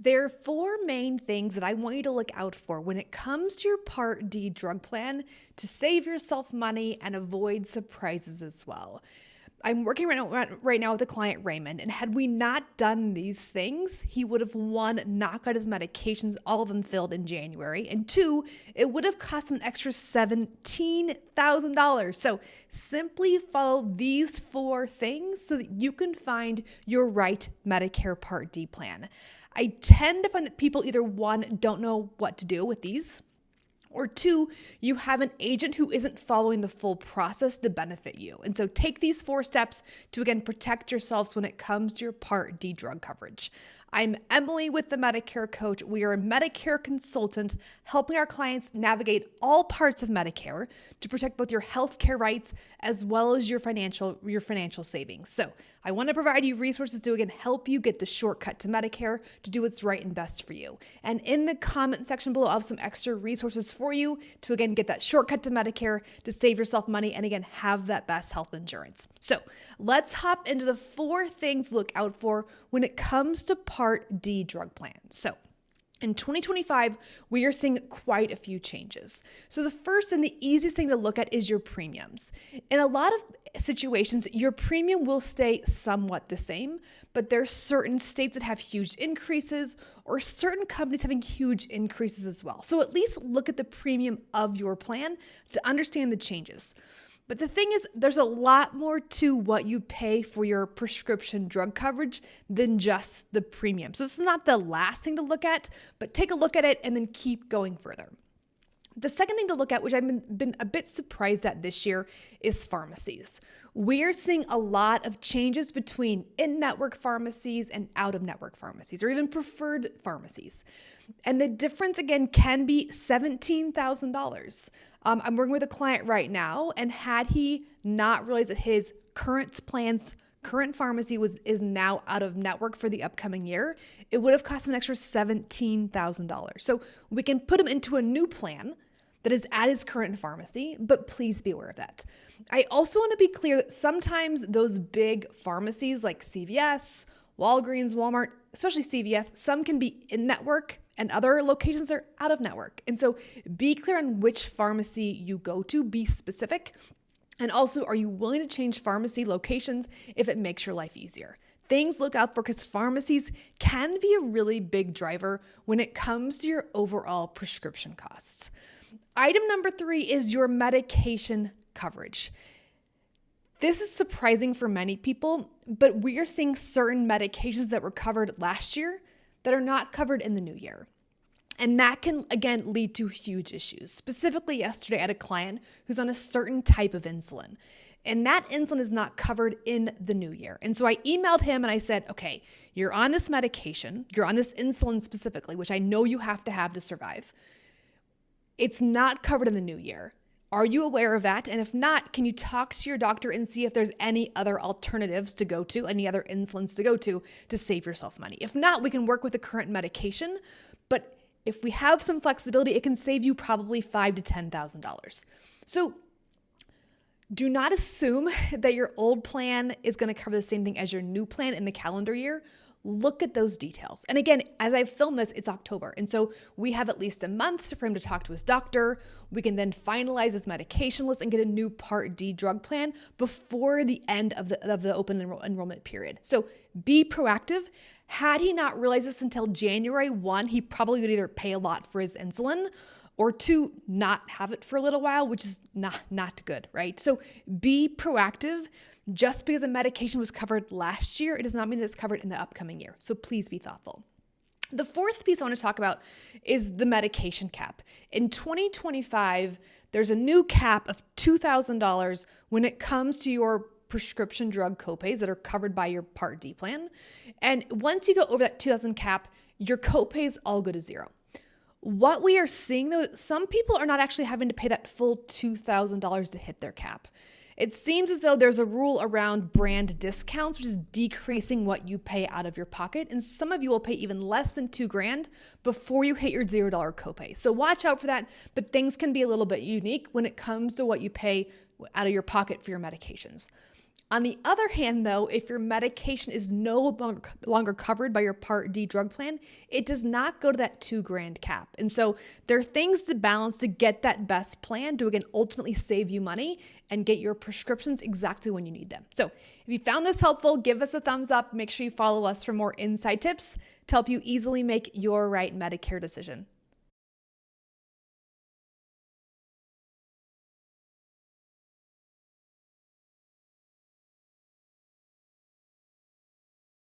There are four main things that I want you to look out for when it comes to your Part D drug plan to save yourself money and avoid surprises as well. I'm working right now with a client, Raymond, and had we not done these things, he would have, one, not got his medications, all of them filled in January, and two, it would have cost him an extra $17,000. So simply follow these four things so that you can find your right Medicare Part D plan. I tend to find that people either, one, don't know what to do with these, or two, you have an agent who isn't following the full process to benefit you. And so take these four steps to, again, protect yourselves when it comes to your Part D drug coverage. I'm Emily with the Medicare Coach. We are a Medicare consultant helping our clients navigate all parts of Medicare to protect both your healthcare rights as well as your financial savings. So I want to provide you resources to, again, help you get the shortcut to Medicare to do what's right and best for you. And in the comment section below, I'll have some extra resources for you to, again, get that shortcut to Medicare to save yourself money and, again, have that best health insurance. So let's hop into the four things to look out for when it comes to Part D drug plans. So in 2025, we are seeing quite a few changes. So the first and the easiest thing to look at is your premiums. In a lot of situations, your premium will stay somewhat the same, but there's certain states that have huge increases or certain companies having huge increases as well. So at least look at the premium of your plan to understand the changes. But the thing is, there's a lot more to what you pay for your prescription drug coverage than just the premium. So this is not the last thing to look at, but take a look at it and then keep going further. The second thing to look at, which I've been a bit surprised at this year, is pharmacies. We're seeing a lot of changes between in-network pharmacies and out-of-network pharmacies, or even preferred pharmacies. And the difference, again, can be $17,000. I'm working with a client right now, and had he not realized that his current pharmacy is now out of network for the upcoming year, it would have cost him an extra $17,000. So we can put him into a new plan that is at his current pharmacy, but please be aware of that. I also want to be clear that sometimes those big pharmacies like CVS, Walgreens, Walmart, especially CVS, some can be in network and other locations are out of network. And so be clear on which pharmacy you go to, be specific. And also, are you willing to change pharmacy locations if it makes your life easier? Things to look out for, because pharmacies can be a really big driver when it comes to your overall prescription costs. Item number 3 is your medication coverage. This is surprising for many people, but we are seeing certain medications that were covered last year that are not covered in the new year. And that can, again, lead to huge issues. Specifically, yesterday I had a client who's on a certain type of insulin, and that insulin is not covered in the new year. And so I emailed him and I said, okay, you're on this medication, you're on this insulin specifically, which I know you have to survive. It's not covered in the new year. Are you aware of that? And if not, can you talk to your doctor and see if there's any other alternatives to go to, any other insulins to go to save yourself money? If not, we can work with the current medication, but if we have some flexibility, it can save you probably $5,000 to $10,000. So do not assume that your old plan is going to cover the same thing as your new plan in the calendar year. Look at those details. And again, as I film this, it's October. And so we have at least a month for him to talk to his doctor. We can then finalize his medication list and get a new Part D drug plan before the end of the open enrollment period. So be proactive. Had he not realized this until January 1, he probably would either pay a lot for his insulin or two, not have it for a little while, which is not good, right? So be proactive. Just because a medication was covered last year, it does not mean that it's covered in the upcoming year. So please be thoughtful. The fourth piece I want to talk about is the medication cap. In 2025, there's a new cap of $2,000 when it comes to your prescription drug copays that are covered by your Part D plan. And once you go over that $2,000 cap, your copays all go to zero. What we are seeing, though, some people are not actually having to pay that full $2,000 to hit their cap. It seems as though there's a rule around brand discounts, which is decreasing what you pay out of your pocket. And some of you will pay even less than $2,000 before you hit your $0 copay. So watch out for that. But things can be a little bit unique when it comes to what you pay out of your pocket for your medications. On the other hand, though, if your medication is no longer covered by your Part D drug plan, it does not go to that $2,000 cap. And so there are things to balance to get that best plan to, again, ultimately save you money and get your prescriptions exactly when you need them. So if you found this helpful, give us a thumbs up. Make sure you follow us for more inside tips to help you easily make your right Medicare decision.